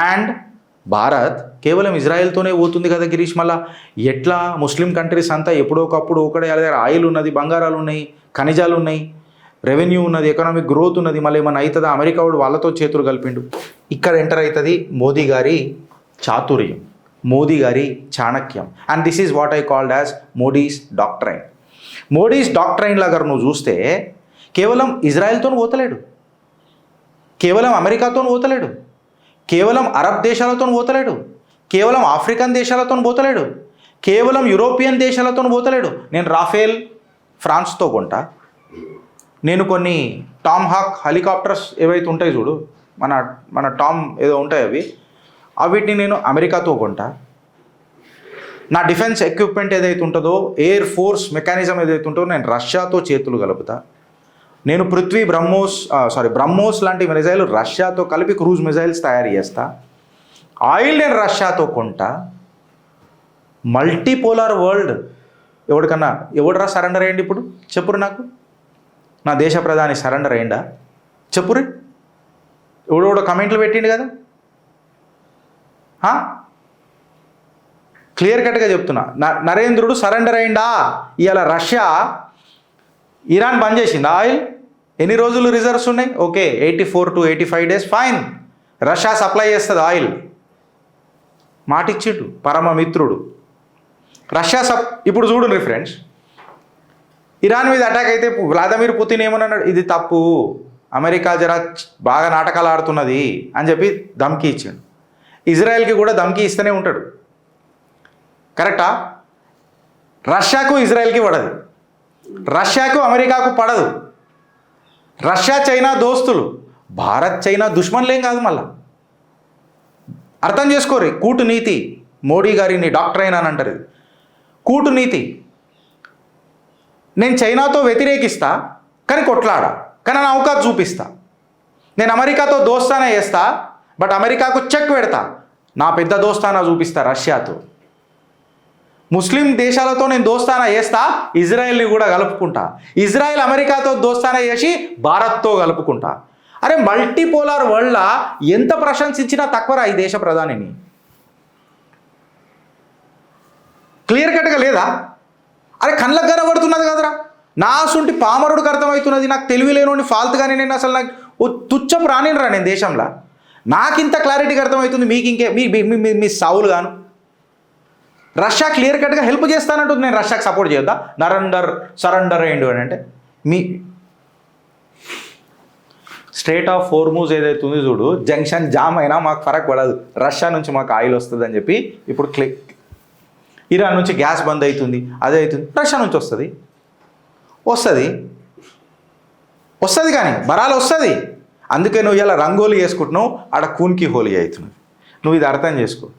And Bharat కేవలం ఇజ్రాయెల్తోనే పోతుంది కదా గిరీష్. మళ్ళా ఎట్లా ముస్లిం కంట్రీస్ అంతా ఎప్పుడో ఒకప్పుడు ఒకటే దగ్గర ఆయిల్ ఉన్నది, బంగారాలు ఉన్నాయి, ఖనిజాలు ఉన్నాయి, రెవెన్యూ ఉన్నది, ఎకనామిక్ గ్రోత్ ఉన్నది, మళ్ళీ ఏమన్నా అవుతుందా? అమెరికా వాడు వాళ్ళతో చేతులు కలిపిండు. ఇక్కడ ఎంటర్ అవుతుంది మోదీ గారి చాతుర్యం, మోదీ గారి చాణక్యం. And this is what I called as Modi's doctrine. Modi's doctrine లాగా నువ్వు చూస్తే కేవలం ఇజ్రాయెల్తో పోతలేడు, కేవలం అమెరికాతో పోతలేడు, కేవలం అరబ్ దేశాలతో పోతలేడు, కేవలం ఆఫ్రికన్ దేశాలతో పోతలేడు, కేవలం యూరోపియన్ దేశాలతో పోతలేడు. నేను రాఫేల్ ఫ్రాన్స్తో కొంటా, నేను కొన్ని టామ్ హాక్ హెలికాప్టర్స్ ఏవైతే ఉంటాయి చూడు, మన టామ్ ఏదో ఉంటాయి అవి, వీటిని నేను అమెరికాతో కొంటా. నా డిఫెన్స్ ఎక్విప్మెంట్ ఏదైతే ఉంటుందో, ఎయిర్ ఫోర్స్ మెకానిజం ఏదైతే ఉంటుందో నేను రష్యాతో చేతులు కలుపుతా. నేను బ్రహ్మోస్ లాంటి మిజైల్ రష్యాతో కలిపి క్రూజ్ మిజైల్స్ తయారు చేస్తా. ఆయిల్ నేను రష్యాతో కొంటా. మల్టీపోలార్ వరల్డ్ ఎవడరా సరెండర్ అయ్యండి ఇప్పుడు చెప్పురు నాకు? నా దేశ ప్రధాని సరెండర్ అయ్యిందా చెప్పురు? ఎవడో కమెంట్లు పెట్టిండు కదా. క్లియర్ కట్గా చెప్తున్నా, నరేంద్రుడు సరెండర్ అయిందా? ఇవాళ రష్యా ఇరాన్ బంద్ చేసింది ఆయిల్. ఎన్ని రోజులు రిజర్వ్స్ ఉన్నాయి? Okay, 84 to 85 days, fine. Russia supply చేస్తుంది ఆయిల్, మాటిచ్చిట్టు పరమ మిత్రుడు రష్యా. ఇప్పుడు చూడండి ఫ్రెండ్స్, ఇరాన్ మీద అటాక్ అయితే వ్లాదిమిర్ పుతిన్ ఏమన్నాడు? ఇది తప్పు, అమెరికా జర బాగా నాటకాలు ఆడుతున్నది అని చెప్పి ధమ్కీ ఇచ్చాడు. ఇజ్రాయెల్కి కూడా ధమ్కీ ఇస్తూనే ఉంటాడు, కరెక్టా? రష్యాకు ఇజ్రాయెల్కి పడదు, రష్యాకు అమెరికాకు పడదు. రష్యా చైనా దోస్తులు, భారత్ చైనా దుష్మన్లేం కాదు. మళ్ళా అర్థం చేసుకోరు. కూటునీతి, మోడీ గారిని డాక్ట్రైన్ అని అంటారు. ఇది కూటునీతి. నేను చైనాతో వ్యతిరేకిస్తా కానీ కొట్లాడా, కానీ నా అవకాశం చూపిస్తా. నేను అమెరికాతో దోస్తానా చేస్తా, బట్ అమెరికాకు చెక్ పెడతా, నా పెద్ద దోస్తానా చూపిస్తా రష్యాతో. ముస్లిం దేశాలతో నేను దోస్తానా చేస్తా, ఇజ్రాయెల్ని కూడా కలుపుకుంటా. ఇజ్రాయెల్ అమెరికాతో దోస్తానా చేసి భారత్తో కలుపుకుంటా. అరే మల్టీపోలార్ వరల్డ్లా ఎంత ప్రశంసించినా తక్కువరా ఈ దేశ ప్రధానిని. క్లియర్ కట్గా లేదా? అరే కళ్ళకు కనబడుతున్నది కదరా. నా అసంటి పామరుడికి అర్థమవుతున్నది, నాకు తెలివి లేనోని ఫాల్తు కానీ నేను అసలు నాకు తుచ్చపు రానిరా నేను దేశంలో. నాకు ఇంత క్లారిటీగా అర్థమవుతుంది, మీకు ఇంకే మీ సావులు గాను. రష్యా క్లియర్ కట్గా హెల్ప్ చేస్తానంటుంది, నేను రష్యాకి సపోర్ట్ చేద్దా? సరెండర్ అయ్యిండు అని అంటే మీ స్ట్రేట్ ఆఫ్ హోర్ముజ్ ఏదైతే ఉంది చూడు, జంక్షన్ జామ్ అయినా మాకు ఫరక్ పడదు, రష్యా నుంచి మాకు ఆయిల్ వస్తుంది అని చెప్పి ఇప్పుడు ఇరాన్ నుంచి గ్యాస్ బంద్ అవుతుంది, అదే అవుతుంది, రష్యా నుంచి వస్తుంది కానీ బరాలు వస్తుంది. అందుకే నువ్వు ఇలా రంగోలి వేసుకుంటున్నావు, ఆడ కూన్కి హోలీ అవుతున్నది. నువ్వు ఇది అర్థం చేసుకో.